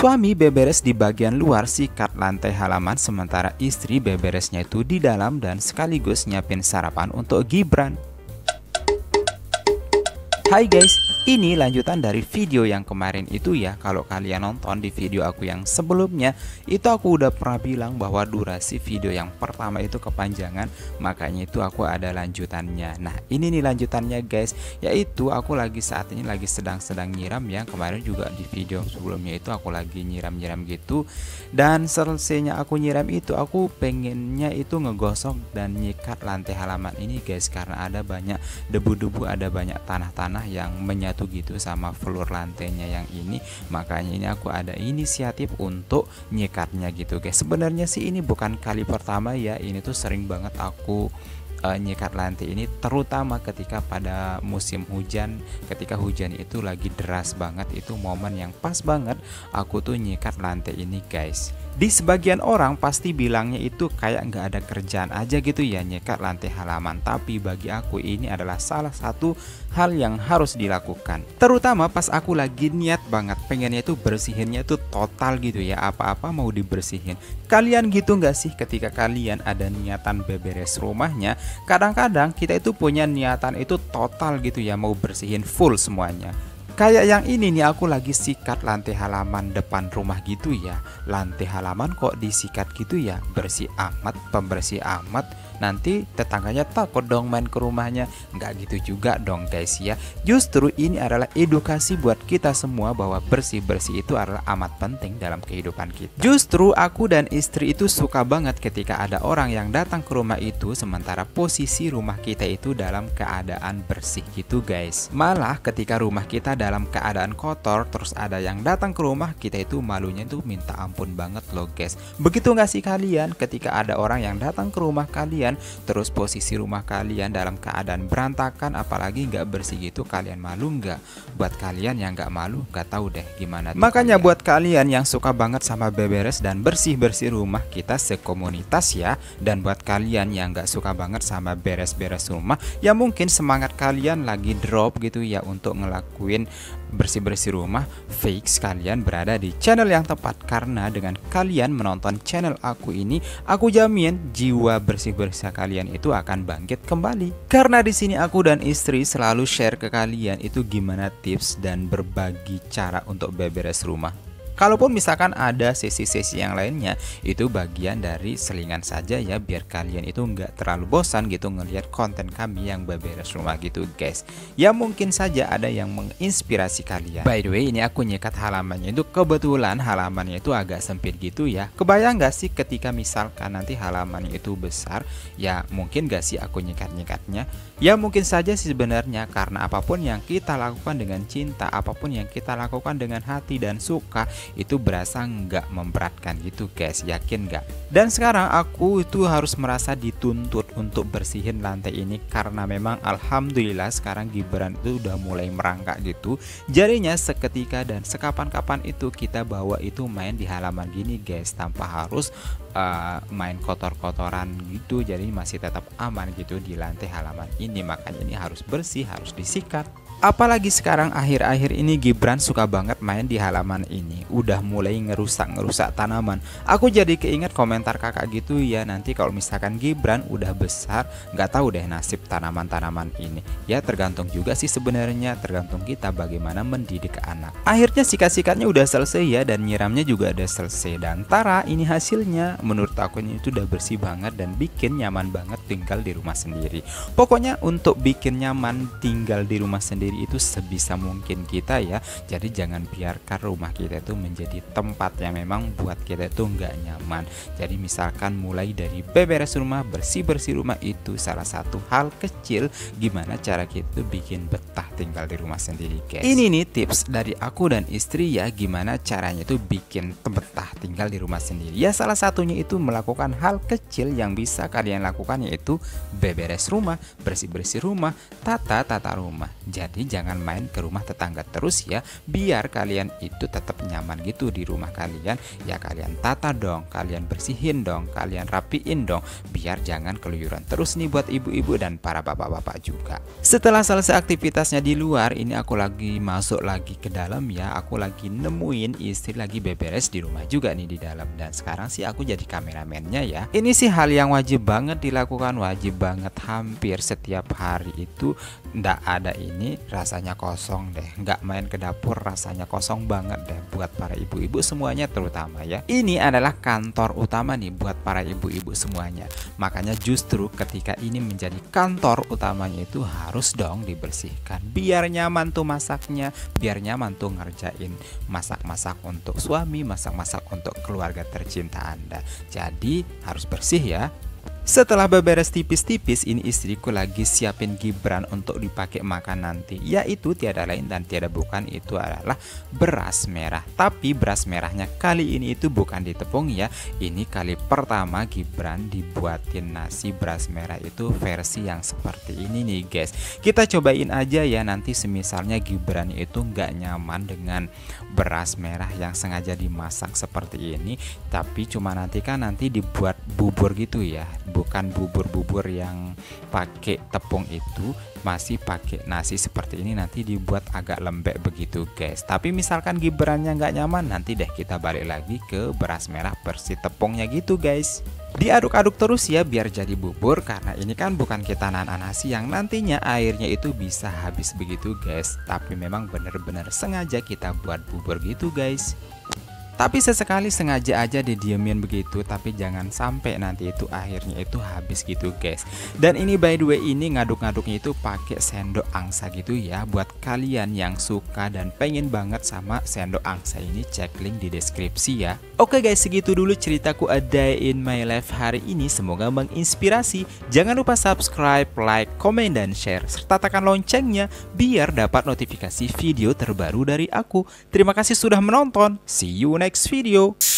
Suami beberes di bagian luar sikat lantai halaman, sementara istri beberesnya itu di dalam dan sekaligus nyiapin sarapan untuk Gibran. Hai guys, ini lanjutan dari video yang kemarin itu ya. Kalau kalian nonton di video aku yang sebelumnya, itu aku udah pernah bilang bahwa durasi video yang pertama itu kepanjangan, makanya itu aku ada lanjutannya. Nah ini nih lanjutannya guys, yaitu aku saat ini lagi sedang nyiram ya. Kemarin juga di video sebelumnya itu aku lagi nyiram gitu. Dan selesainya aku nyiram itu, aku pengennya itu ngegosok dan nyikat lantai halaman ini guys, karena ada banyak debu-debu, ada banyak tanah-tanah yang menyatu gitu sama floor lantainya yang ini. Makanya ini aku ada inisiatif untuk nyikatnya gitu guys. Sebenarnya sih ini bukan kali pertama ya, ini tuh sering banget aku nyikat lantai ini, terutama ketika pada musim hujan. Ketika hujan itu lagi deras banget, itu momen yang pas banget aku tuh nyikat lantai ini guys. Di sebagian orang pasti bilangnya itu kayak nggak ada kerjaan aja gitu ya nyikat lantai halaman, tapi bagi aku ini adalah salah satu hal yang harus dilakukan. Terutama pas aku lagi niat banget pengennya itu bersihinnya itu total gitu ya, apa-apa mau dibersihin. Kalian gitu nggak sih ketika kalian ada niatan beberes rumahnya? Kadang-kadang kita itu punya niatan itu total gitu ya, mau bersihin full semuanya. Kayak yang ini nih, aku lagi sikat lantai halaman depan rumah gitu ya. Lantai halaman kok disikat gitu ya, bersih amat, pembersih amat. Nanti tetangganya takut dong main ke rumahnya. Nggak gitu juga dong guys ya. Justru ini adalah edukasi buat kita semua bahwa bersih-bersih itu adalah amat penting dalam kehidupan kita. Justru aku dan istri itu suka banget ketika ada orang yang datang ke rumah itu sementara posisi rumah kita itu dalam keadaan bersih gitu guys. Malah ketika rumah kita dalam keadaan kotor terus ada yang datang ke rumah kita, itu malunya tuh minta ampun banget loh guys. Begitu nggak sih kalian ketika ada orang yang datang ke rumah kalian terus posisi rumah kalian dalam keadaan berantakan, apalagi nggak bersih gitu, kalian malu nggak? Buat kalian yang nggak malu, nggak tahu deh gimana. Makanya kalian, buat kalian yang suka banget sama beberes dan bersih-bersih rumah, kita sekomunitas ya. Dan buat kalian yang nggak suka banget sama beres-beres rumah, ya mungkin semangat kalian lagi drop gitu ya untuk ngelakuin bersih-bersih rumah, fix kalian berada di channel yang tepat. Karena dengan kalian menonton channel aku ini, aku jamin jiwa bersih-bersih kalian itu akan bangkit kembali. Karena di sini aku dan istri selalu share ke kalian itu gimana tips dan berbagi cara untuk beberes rumah. Kalaupun misalkan ada sesi-sesi yang lainnya, itu bagian dari selingan saja ya, biar kalian itu nggak terlalu bosan gitu ngelihat konten kami yang beberes rumah gitu guys. Ya mungkin saja ada yang menginspirasi kalian. By the way, ini aku nyikat halamannya itu, kebetulan halamannya itu agak sempit gitu ya. Kebayang nggak sih ketika misalkan nanti halamannya itu besar, ya mungkin nggak sih aku nyikat-nyikatnya? Ya mungkin saja sih sebenarnya, karena apapun yang kita lakukan dengan cinta, apapun yang kita lakukan dengan hati dan suka, itu berasa nggak memberatkan gitu guys, yakin nggak? Dan sekarang aku itu harus merasa dituntut untuk bersihin lantai ini, karena memang alhamdulillah sekarang Gibran itu udah mulai merangkak gitu. Jadinya seketika dan sekapan-kapan itu kita bawa itu main di halaman gini guys, tanpa harus main kotor-kotoran gitu. Jadi masih tetap aman gitu di lantai halaman ini. Makanya ini harus bersih, harus disikat. Apalagi sekarang akhir-akhir ini Gibran suka banget main di halaman ini, udah mulai ngerusak tanaman. Aku jadi keinget komentar kakak gitu ya, nanti kalau misalkan Gibran udah besar, nggak tahu deh nasib tanaman-tanaman ini. Ya tergantung juga sih sebenarnya, tergantung kita bagaimana mendidik anak. Akhirnya sikat-sikatnya udah selesai ya, dan nyiramnya juga udah selesai. Dan tara ini hasilnya, menurut aku ini itu udah bersih banget dan bikin nyaman banget tinggal di rumah sendiri. Pokoknya untuk bikin nyaman tinggal di rumah sendiri itu sebisa mungkin kita ya. Jadi jangan biarkan rumah kita itu menjadi tempat yang memang buat kita itu nggak nyaman. Jadi misalkan mulai dari beberes rumah, bersih-bersih rumah, itu salah satu hal kecil gimana cara kita bikin betah tinggal di rumah sendiri guys. Ini nih tips dari aku dan istri ya, gimana caranya itu bikin betah tinggal di rumah sendiri. Ya salah satunya itu melakukan hal kecil yang bisa kalian lakukan, yaitu beberes rumah, bersih-bersih rumah, tata rumah. Jadi Jadi jangan main ke rumah tetangga terus ya, biar kalian itu tetap nyaman gitu di rumah kalian. Ya kalian tata dong, kalian bersihin dong, kalian rapiin dong, biar jangan keluyuran terus nih buat ibu-ibu dan para bapak-bapak juga. Setelah selesai aktivitasnya di luar, ini aku lagi masuk lagi ke dalam ya. Aku lagi nemuin istri lagi beberes di rumah juga nih di dalam, dan sekarang sih aku jadi kameramennya ya. Ini sih hal yang wajib banget dilakukan, wajib banget, hampir setiap hari itu ndak ada ini rasanya kosong deh, nggak main ke dapur rasanya kosong banget deh buat para ibu-ibu semuanya terutama ya. Ini adalah kantor utama nih buat para ibu-ibu semuanya, makanya justru ketika ini menjadi kantor utamanya itu harus dong dibersihkan biar nyaman tuh masaknya, biar nyaman tuh ngerjain masak-masak untuk suami, masak-masak untuk keluarga tercinta Anda. Jadi harus bersih ya. Setelah beberes tipis-tipis, ini istriku lagi siapin gibran untuk dipakai makan nanti. Yaitu tiada lain dan tiada bukan, itu adalah beras merah. Tapi beras merahnya kali ini itu bukan ditepung ya. Ini kali pertama gibran dibuatin nasi beras merah itu versi yang seperti ini nih guys. Kita cobain aja ya, nanti semisalnya gibran itu nggak nyaman dengan beras merah yang sengaja dimasak seperti ini, tapi cuma nanti dibuat bubur gitu ya, bukan bubur-bubur yang pakai tepung itu, masih pakai nasi seperti ini, nanti dibuat agak lembek begitu guys. Tapi misalkan gibrannya nggak nyaman, nanti deh kita balik lagi ke beras merah versi tepungnya gitu guys. Diaduk-aduk terus ya biar jadi bubur, karena ini kan bukan kita nanan nasi yang nantinya airnya itu bisa habis begitu guys, tapi memang bener-bener sengaja kita buat bubur gitu guys. Tapi sesekali sengaja aja didiemin begitu, tapi jangan sampai nanti itu akhirnya itu habis gitu guys. Dan ini by the way, ini ngaduk-ngaduknya itu pakai sendok angsa gitu ya. Buat kalian yang suka dan pengen banget sama sendok angsa ini, cek link di deskripsi ya. Oke guys, segitu dulu ceritaku A Day in My Life hari ini, semoga menginspirasi. Jangan lupa subscribe, like, komen, dan share, serta tekan loncengnya biar dapat notifikasi video terbaru dari aku. Terima kasih sudah menonton, see you next video.